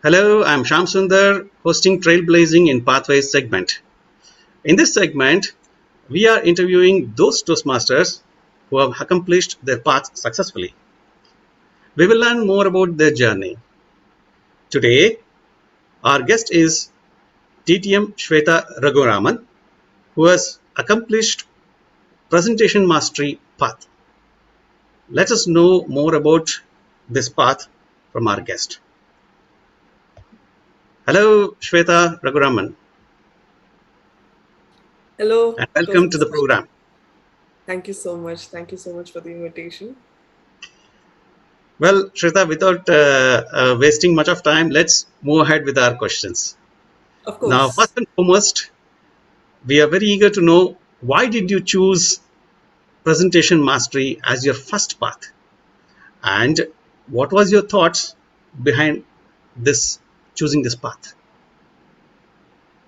Hello, I'm Sham Sundar, hosting Trailblazing in Pathways segment. In this segment, we are interviewing those Toastmasters who have accomplished their path successfully. We will learn more about their journey. Today, our guest is TTM Swetha Raghuraman, who has accomplished presentation mastery path. Let us know more about this path from our guest. Hello, Swetha Raghuraman, Hello, and welcome to the Toastmasters. program. Thank you so much. Thank you so much for the invitation. Well, Shweta, without wasting much of time, let's move ahead with our questions. Of Now, first course. and foremost, we are very eager to know why did you choose presentation mastery as your first path, and what was your thoughts behind this choosing this path?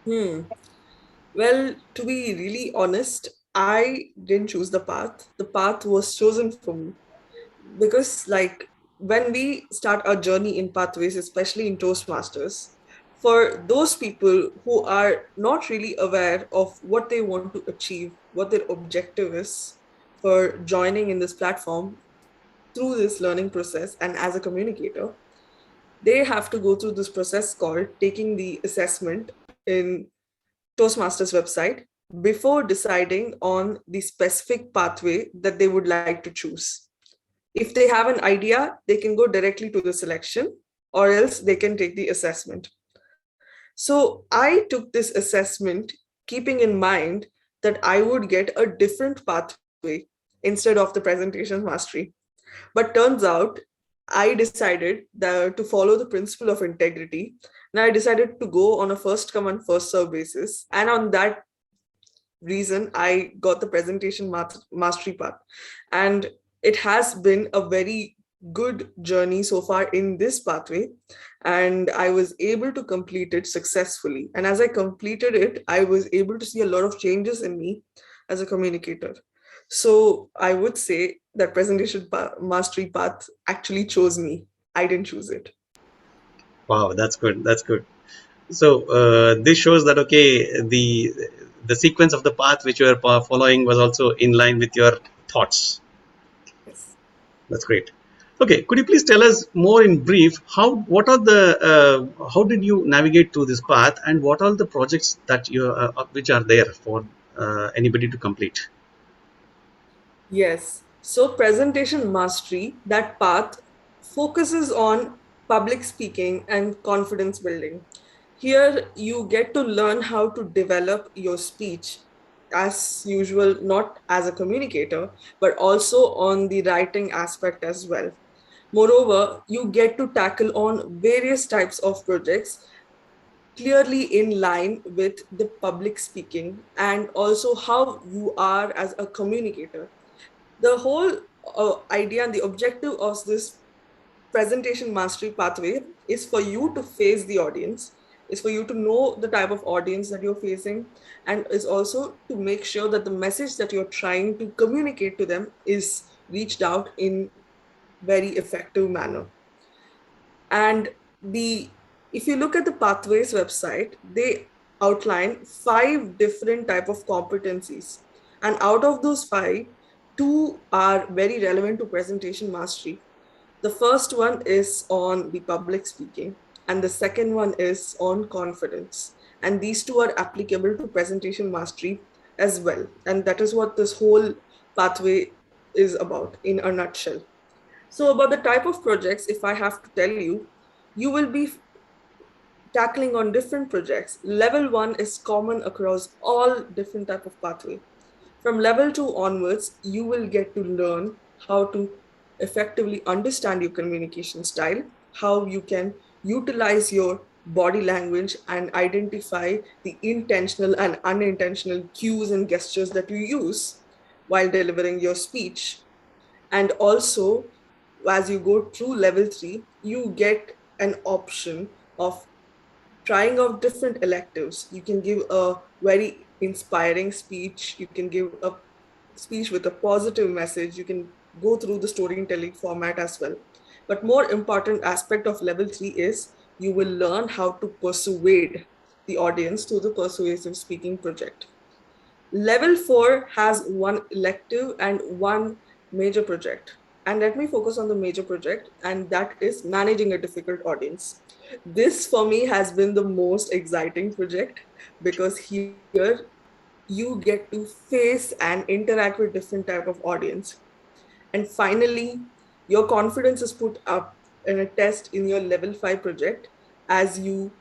Hmm. Well, to be really honest, I didn't choose the path. The path was chosen for me because, when we start our journey in pathways, especially in Toastmasters, for those people who are not really aware of what they want to achieve, what their objective is for joining in this platform through this learning process and as a communicator, they have to go through this process called taking the assessment in Toastmasters website before deciding on the specific pathway that they would like to choose. If they have an idea, they can go directly to the selection or else they can take the assessment. So I took this assessment keeping in mind that I would get a different pathway instead of the presentation mastery. But turns out I decided to follow the principle of integrity. And I decided to go on a first come and first serve basis. And on that reason, I got the presentation mastery path. And it has been a very good journey so far in this pathway. And I was able to complete it successfully. And as I completed it, I was able to see a lot of changes in me as a communicator. So I would say that mastery path actually chose me. I didn't choose it. Wow, that's good. That's good. So this shows that okay, the sequence of the path which you are following was also in line with your thoughts. Yes. That's great. Okay, could you please tell us more in brief what are the how did you navigate to this path and what are the projects that you which are there for anybody to complete? Yes. So presentation mastery, that path focuses on public speaking and confidence building. Here you get to learn how to develop your speech as usual, not as a communicator, but also on the writing aspect as well. Moreover, you get to tackle on various types of projects clearly in line with the public speaking and also how you are as a communicator. The whole idea and the objective of this presentation mastery pathway is for you to face the audience, is for you to know the type of audience that you're facing, and is also to make sure that the message that you're trying to communicate to them is reached out in very effective manner. And the if you look at the pathways website, they outline 5 different type of competencies, and out of those 5, 2 are very relevant to presentation mastery. The first one is on the public speaking, and the second one is on confidence. And these two are applicable to presentation mastery as well. And that is what this whole pathway is about in a nutshell. So, about the type of projects, if I have to tell you, you will be tackling on different projects. Level 1 is common across all different type of pathway. From level 2 onwards, you will get to learn how to effectively understand your communication style, how you can utilize your body language and identify the intentional and unintentional cues and gestures that you use while delivering your speech. And also, as you go through level 3, you get an option of trying out different electives. You can give a very inspiring speech, you can give a speech with a positive message, you can go through the storytelling format as well. But more important aspect of level 3 is you will learn how to persuade the audience through the persuasive speaking project. Level 4 has one elective and one major project. And let me focus on the major project, and that is managing a difficult audience. This for me has been the most exciting project because here you get to face and interact with different type of audience. And finally, your confidence is put up in a test in your level 5 project as you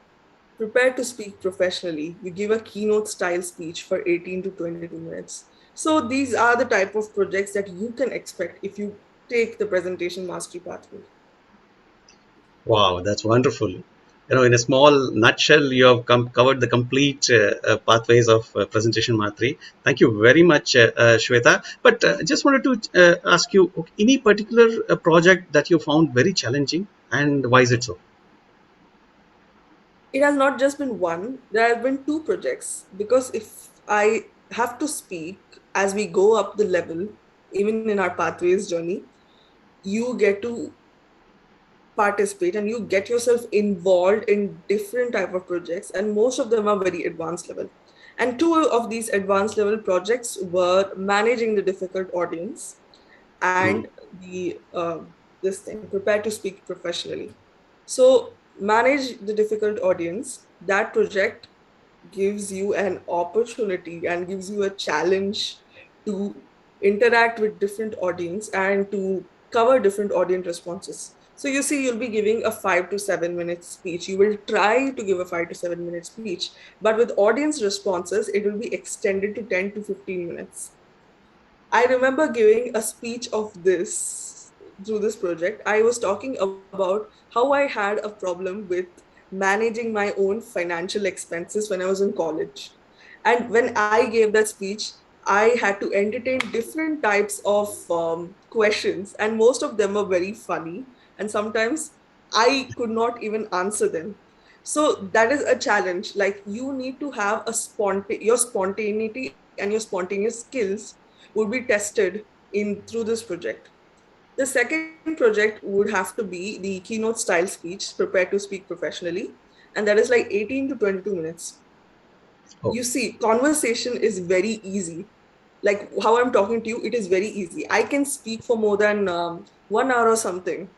prepare to speak professionally. You give a keynote style speech for 18 to 22 minutes. So these are the type of projects that you can expect if you take the presentation mastery pathway. Wow, that's wonderful. In a small nutshell, you have covered the complete pathways of presentation mastery. Thank you very much, Shweta. But just wanted to ask you, okay, any particular project that you found very challenging, and why is it so? It has not just been one, there have been two projects because if I have to speak as we go up the level, even in our pathways journey, you get to participate and you get yourself involved in different type of projects, and most of them are very advanced level. And two of these advanced level projects were managing the difficult audience Hmm. and the this thing prepare to speak professionally. So manage the difficult audience, that project gives you an opportunity and gives you a challenge to interact with different audience and to cover different audience responses. So you see, you'll be giving a 5 to 7 minute speech. You will try to give a 5 to 7 minute speech, but with audience responses, it will be extended to 10 to 15 minutes. I remember giving a speech of this through this project. I was talking about how I had a problem with managing my own financial expenses when I was in college. And when I gave that speech, I had to entertain different types of questions, and most of them were very funny. And sometimes I could not even answer them. So that is a challenge. Like you need to have your spontaneity and your spontaneous skills would be tested in through this project. The second project would have to be the keynote style speech, prepare to speak professionally, and that is like 18 to 22 minutes. Oh, You see, conversation is very easy. Like how I'm talking to you, it is very easy. I can speak for more than 1 hour or something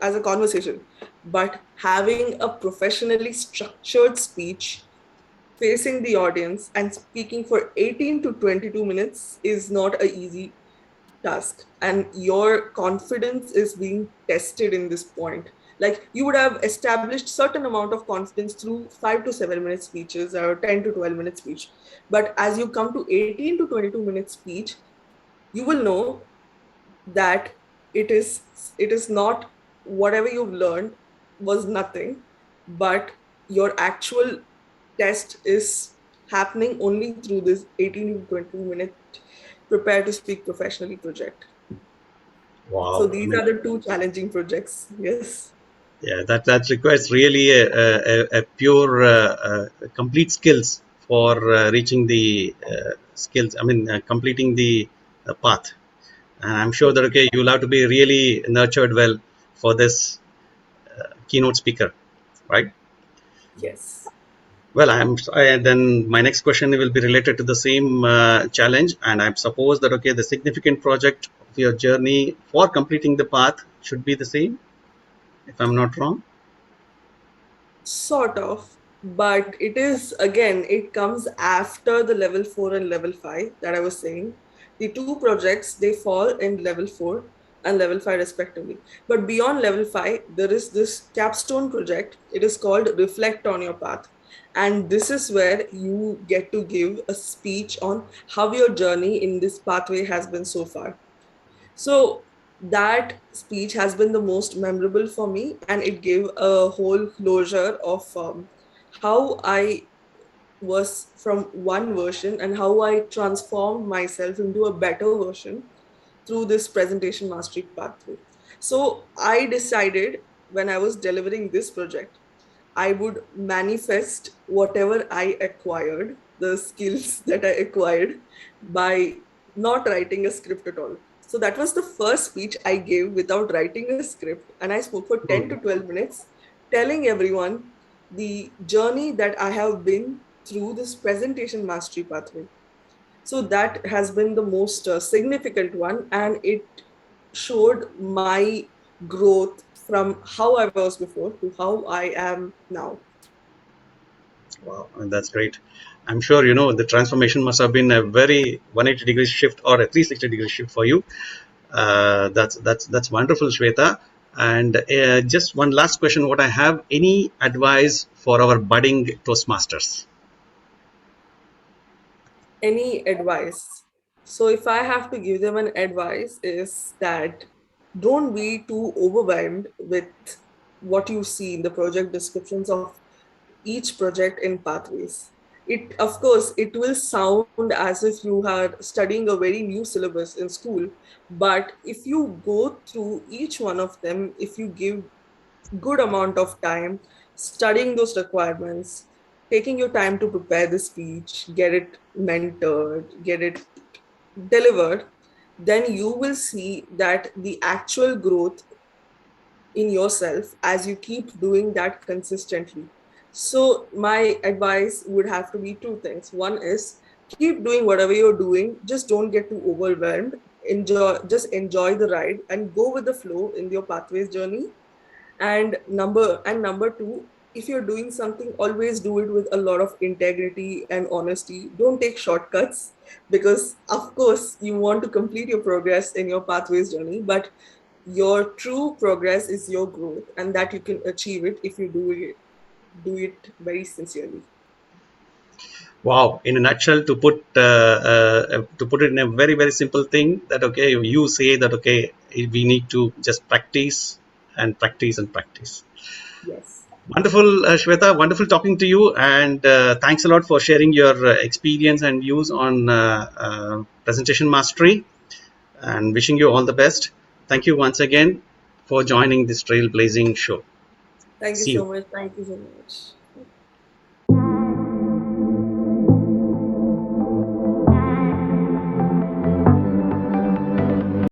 as a conversation, but having a professionally structured speech facing the audience and speaking for 18 to 22 minutes is not a easy task, and your confidence is being tested in this point. Like you would have established certain amount of confidence through 5 to 7 minute speeches or 10 to 12 minute speech, but as you come to 18 to 22 minute speech, you will know that it is it is not whatever you've learned was nothing, but your actual test is happening only through this 18 to 20 minute prepare to speak professionally project. So wow. I these mean, are the two challenging projects. Yes. yeah, that requires really a pure, complete skills for reaching the skills. I mean, completing the path. And I'm sure that okay, you'll have to be really nurtured well for this keynote speaker, right? Yes. Well, then my next question will be related to the same challenge, and I suppose that okay, the significant project of your journey for completing the path should be the same, if I'm not wrong. Sort of, but it is again, it comes after the level 4 and level 5 that I was saying. The two projects they fall in level 4 and level 5 respectively. But beyond level 5, there is this capstone project. It is called Reflect on Your Path. And this is where you get to give a speech on how your journey in this pathway has been so far. So that speech has been the most memorable for me, and it gave a whole closure of how I was from one version and how I transformed myself into a better version through this presentation mastery pathway. So I decided when I was delivering this project, I would manifest whatever I acquired, the skills that I acquired by not writing a script at all. So that was the first speech I gave without writing a script. And I spoke for 10 Hmm. to 12 minutes telling everyone the journey that I have been through this presentation mastery pathway. So that has been the most significant one, and it showed my growth from how I was before to how I am now. Wow, and that's great. I'm sure the transformation must have been a very 180-degree shift or a 360-degree shift for you. That's wonderful, Shweta. And just one last question: what I have, any advice for our budding Toastmasters? Any advice? So if I have to give them an advice, is that don't be too overwhelmed with what you see in the project descriptions of each project in pathways. It, of course, it will sound as if you are studying a very new syllabus in school, but if you go through each one of them, if you give good amount of time studying those requirements, taking your time to prepare the speech, get it mentored, get it delivered, then you will see that the actual growth in yourself as you keep doing that consistently. So, my advice would have to be two things. One is keep doing whatever you're doing, just don't get too overwhelmed. Just enjoy the ride and go with the flow in your pathways journey. And number two, if you're doing something, always do it with a lot of integrity and honesty. Don't take shortcuts, because of course you want to complete your progress in your pathways journey, but your true progress is your growth, and that you can achieve it if you do it very sincerely. Wow, in a nutshell, to put it in a very very simple thing, that okay, you say that okay, we need to just practice and practice and practice. Yes. Wonderful, Shweta. Wonderful talking to you, and thanks a lot for sharing your experience and views on presentation mastery. And wishing you all the best. Thank you once again for joining this Trailblazing show. Thank you See so you. much. Thank you so much.